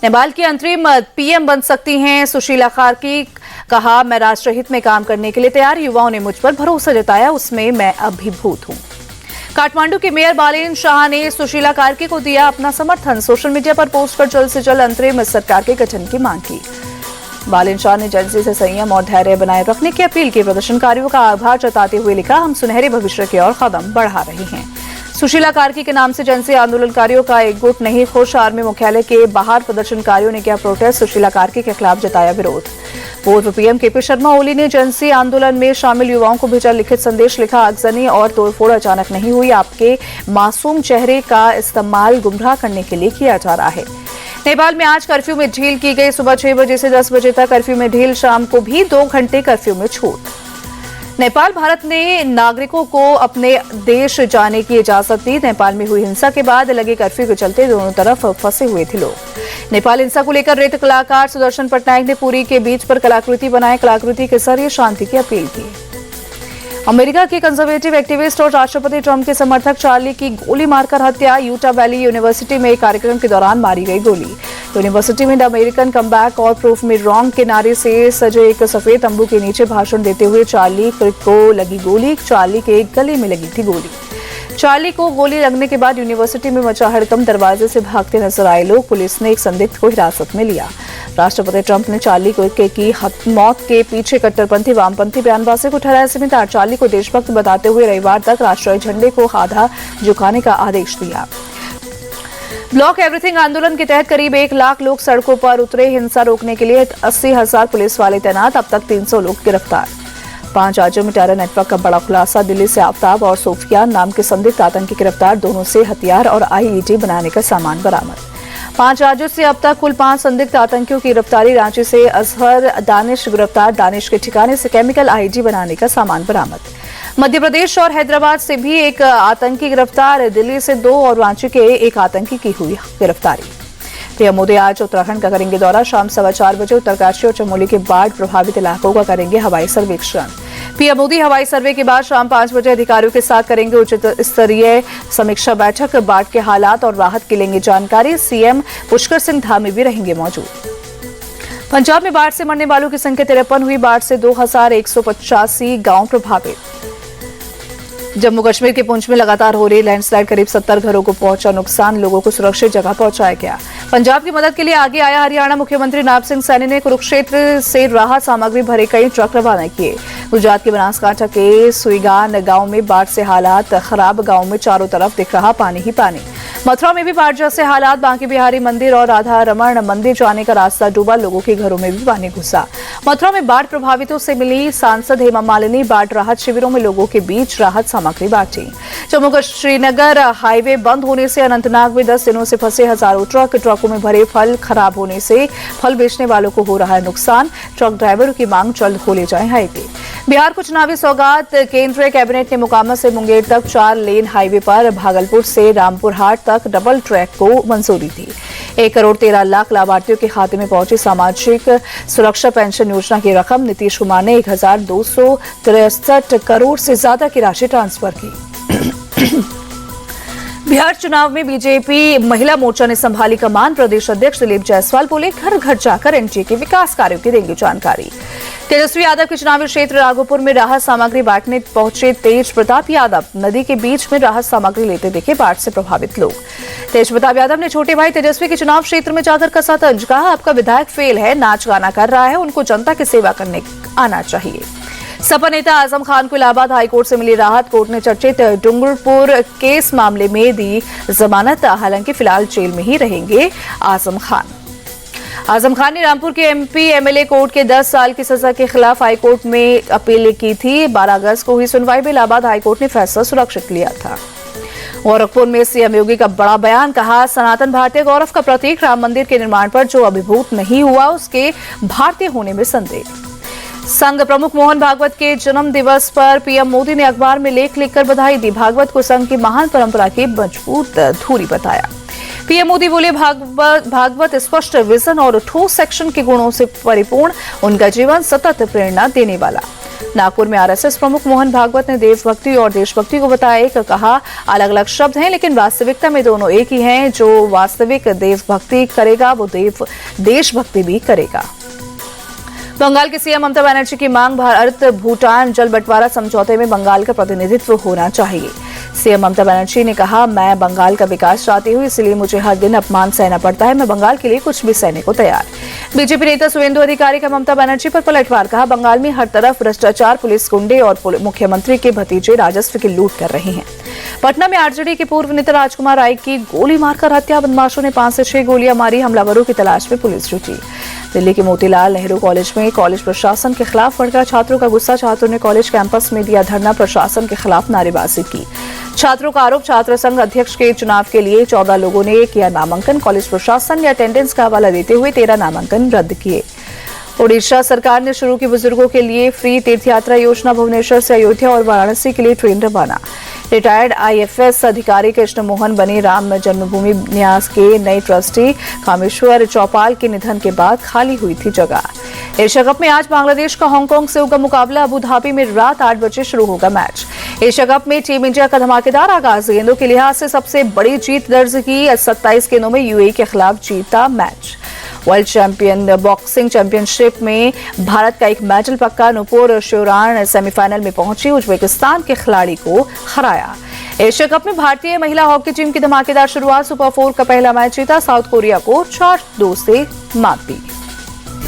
नेपाल की अंतरिम पीएम बन सकती हैं सुशीला कार्की। कहा, मैं राष्ट्रहित में काम करने के लिए तैयार। युवाओं ने मुझ पर भरोसा जताया, उसमें मैं अभिभूत हूं। काठमांडू के मेयर बालेन शाह ने सुशीला कार्की को दिया अपना समर्थन। सोशल मीडिया पर पोस्ट कर जल्द से जल्द अंतरिम सरकार के गठन की मांग की। बालेन शाह ने जनता से संयम और धैर्य बनाए रखने की अपील की। प्रदर्शनकारियों का आभार जताते हुए लिखा, हम सुनहरे भविष्य की ओर कदम बढ़ा रहे हैं। सुशीला कार्की के नाम से जनसे आंदोलनकारियों का एक गुट नहीं खुश। आर्मी मुख्यालय के बाहर प्रदर्शनकारियों ने किया प्रोटेस्ट। सुशीला कार्की के खिलाफ जताया विरोध। पूर्व पीएम केपी शर्मा ओली ने जनसे आंदोलन में शामिल युवाओं को भेजा लिखित संदेश। लिखा, आगजनी और तोड़फोड़ अचानक नहीं हुई, आपके मासूम चेहरे का इस्तेमाल गुमराह करने के लिए किया जा रहा है। नेपाल में आज कर्फ्यू में ढील की गई। सुबह 6 बजे से 10 बजे तक कर्फ्यू में ढील, शाम को भी 2 घंटे कर्फ्यू में छूट। नेपाल भारत ने नागरिकों को अपने देश जाने की इजाजत दी। नेपाल में हुई हिंसा के बाद लगे कर्फ्यू के चलते दोनों तरफ फंसे हुए थे लोग। नेपाल हिंसा को लेकर नृत्य कलाकार सुदर्शन पटनायक ने पुरी के बीच पर कलाकृति बनाए। कलाकृति के जरिए शांति की अपील की। अमेरिका के कंजर्वेटिव एक्टिविस्ट और राष्ट्रपति ट्रंप के समर्थक चार्ली की गोली मारकर हत्या। यूटा वैली यूनिवर्सिटी में एक कार्यक्रम के दौरान मारी गई गोली। यूनिवर्सिटी में द अमेरिकन कमबैक और प्रूफ मी रॉन्ग के नारे से सजे एक सफेद तंबू के नीचे भाषण देते हुए चार्ली को लगी गोली। चार्ली के गले में लगी थी गोली। चार्ली को गोली लगने के बाद यूनिवर्सिटी में मचा हड़कंप। दरवाजे से भागते नजर आए लोग। पुलिस ने एक संदिग्ध को हिरासत में लिया। राष्ट्रपति ट्रंप ने चार्ली को की मौत के पीछे कट्टरपंथी वामपंथी बयानबाजी को ठहराया जिम्मेदार। चार्ली को देशभक्त बताते हुए रविवार तक राष्ट्रीय झंडे को आधा झुकाने का आदेश दिया। ब्लॉक एवरीथिंग आंदोलन के तहत करीब 1 लाख लोग सड़कों पर उतरे। हिंसा रोकने के लिए 80,000 पुलिस वाले तैनात। अब तक 300 लोग गिरफ्तार। 5 राज्यों में टेरर नेटवर्क का बड़ा खुलासा। दिल्ली से आफ्ताब और सोफियान नाम के संदिग्ध आतंकी गिरफ्तार। दोनों से हथियार और आईईडी बनाने का सामान बरामद। 5 राज्यों से अब तक कुल 5 संदिग्ध आतंकियों की गिरफ्तारी। रांची से अजहर दानिश गिरफ्तार। दानिश के ठिकाने से केमिकल आईईडी बनाने का सामान बरामद। मध्य प्रदेश और हैदराबाद से भी एक आतंकी गिरफ्तार। दिल्ली से 2 और रांची के एक आतंकी की हुई गिरफ्तारी। पीएम मोदी आज उत्तराखंड का करेंगे दौरा। शाम 4:15 बजे उत्तरकाशी और चमोली के बाढ़ प्रभावित इलाकों का करेंगे हवाई सर्वेक्षण। पीएम मोदी हवाई सर्वे के बाद शाम 5 बजे अधिकारियों के साथ करेंगे उच्च स्तरीय समीक्षा बैठक। बाढ़ के हालात और राहत की लेंगे जानकारी। सीएम पुष्कर सिंह धामी भी रहेंगे मौजूद। पंजाब में बाढ़ से मरने वालों की संख्या 53 हुई। बाढ़ से 2185 गांव प्रभावित। जम्मू कश्मीर के पुंछ में लगातार हो रही लैंडस्लाइड, करीब 70 घरों को पहुंचा नुकसान। लोगों को सुरक्षित जगह पहुंचाया गया। पंजाब की मदद के लिए आगे आया हरियाणा। मुख्यमंत्री नायब सिंह सैनी ने कुरुक्षेत्र से राहत सामग्री भरे कई ट्रक रवाना किए। गुजरात के बनासकांठा के सुईगान गांव में बाढ़ से हालात खराब। गांव में चारों तरफ दिख रहा पानी ही पानी। मथुरा में भी बाढ़ जैसे हालात। बांके बिहारी मंदिर और राधा रमण मंदिर जाने का रास्ता डूबा। लोगों के घरों में भी पानी घुसा। मथुरा में बाढ़ प्रभावितों से मिली सांसद हेमा मालिनी। बाढ़ राहत शिविरों में लोगों के बीच राहत सामग्री बांटी। जम्मू का श्रीनगर हाईवे बंद होने से अनंतनाग में 10 दिनों से फंसे हजारों ट्रक। ट्रकों में भरे फल खराब होने से फल बेचने वालों को हो रहा है नुकसान। ट्रक ड्राइवरों की मांग जल्द खोले जाए हाईवे। बिहार को चुनावी सौगात। केंद्रीय कैबिनेट ने मोकामा से मुंगेर तक 4 लेन हाईवे पर भागलपुर से रामपुर हाट तक डबल ट्रैक को मंजूरी दी। 1 करोड़ 13 लाख लाभार्थियों के खाते में पहुंची सामाजिक सुरक्षा पेंशन योजना की रकम। नीतीश कुमार ने 1263 करोड़ से ज्यादा की राशि ट्रांसफर की। बिहार चुनाव में बीजेपी महिला मोर्चा ने संभाली कमान। प्रदेश अध्यक्ष दिलीप जायसवाल बोले, घर घर जाकर एनडीए के विकास कार्यों की देंगे जानकारी। तेजस्वी यादव के चुनावी क्षेत्र राघोपुर में राहत सामग्री बांटने पहुंचे तेज प्रताप यादव। नदी के बीच में राहत सामग्री लेते दिखे बाढ़ से प्रभावित लोग। तेज प्रताप यादव ने छोटे भाई तेजस्वी के चुनाव क्षेत्र में जाकर कसा तंज। कहा, आपका विधायक फेल है, नाच गाना कर रहा है, उनको जनता की सेवा करने आना चाहिए। सपा नेता आजम खान को इलाहाबाद हाईकोर्ट से मिली राहत। कोर्ट ने चर्चित डूंगरपुर केस मामले में दी जमानत। हालांकि फिलहाल जेल में ही रहेंगे आजम खान। आजम खान ने रामपुर के एमपी एमएलए कोर्ट के 10 साल की सजा के खिलाफ हाईकोर्ट में अपील की थी। 12 अगस्त को हुई सुनवाई में इलाहाबाद हाईकोर्ट ने फैसला सुरक्षित लिया था। गोरखपुर में सीएम योगी का बड़ा बयान। कहा, सनातन भारतीय गौरव का प्रतीक राम मंदिर के निर्माण पर जो अभिभूत नहीं हुआ उसके भारतीय होने में संदेह। संघ प्रमुख मोहन भागवत के जन्म दिवस पर पीएम मोदी ने अखबार में लेख लिखकर बधाई दी। भागवत को संघ की महान परंपरा की मजबूत धूरी बताया। पीएम मोदी बोले, भागवत स्पष्ट विजन और ठोस एक्शन के गुणों से परिपूर्ण। उनका जीवन सतत प्रेरणा देने वाला। नागपुर में आरएसएस प्रमुख मोहन भागवत ने देशभक्ति और देशभक्ति को बताया एक, कहा अलग अलग शब्द हैं लेकिन वास्तविकता में दोनों एक ही हैं। जो वास्तविक देशभक्ति करेगा वो देशभक्ति भी करेगा। बंगाल की सीएम ममता बनर्जी की मांग, भारत भूटान जल बंटवारा समझौते में बंगाल का प्रतिनिधित्व होना चाहिए। सीएम ममता बनर्जी ने कहा, मैं बंगाल का विकास चाहती हूँ, इसलिए मुझे हर दिन अपमान सहना पड़ता है। मैं बंगाल के लिए कुछ भी सहने को तैयार। बीजेपी नेता सुवेंदु अधिकारी का ममता बनर्जी पर पलटवार, कहा बंगाल में हर तरफ भ्रष्टाचार, पुलिस गुंडे और मुख्यमंत्री के भतीजे राजस्व की लूट कर रहे हैं। पटना में आरजेडी के पूर्व नेता राजकुमार राय की गोली मारकर हत्या, बदमाशों ने 5 से 6 गोलियां मारी, हमलावरों की तलाश में पुलिस जुटी। दिल्ली के मोतीलाल नेहरू कॉलेज में कॉलेज प्रशासन के खिलाफ भड़का छात्रों का गुस्सा, छात्रों ने कॉलेज कैंपस में दिया धरना, प्रशासन के खिलाफ नारेबाजी की। छात्रों का आरोप, छात्र संघ अध्यक्ष के चुनाव के लिए 14 लोगों ने किया नामांकन, कॉलेज प्रशासन ने अटेंडेंस का हवाला देते हुए 13 नामांकन रद्द किए। ओडिशा सरकार ने शुरू की बुजुर्गों के लिए फ्री तीर्थयात्रा योजना, भुवनेश्वर से अयोध्या और वाराणसी के लिए ट्रेन रवाना। रिटायर्ड आईएफएस अधिकारी कृष्ण मोहन बने राम जन्मभूमि न्यास के नए ट्रस्टी, कामेश्वर चौपाल के निधन के बाद खाली हुई थी जगह। एशिया कप में आज बांग्लादेश का हांगकांग से होगा मुकाबला, अबू धाबी में रात 8 बजे शुरू होगा मैच। एशिया कप में टीम इंडिया का धमाकेदार आगाज, गेंदों के लिहाज से सबसे बड़ी जीत दर्ज की, 27 गेंदों में यूएई के खिलाफ जीता match. World champion boxing championship में भारत का एक मेडल पक्का, नुपुर शिवरान सेमीफाइनल में पहुंची, उज्बेकिस्तान के खिलाड़ी को हराया। एशिया कप में भारतीय महिला हॉकी टीम की धमाकेदार शुरुआत, सुपर 4 का पहला मैच जीता, साउथ कोरिया को 4-2 से मात दी।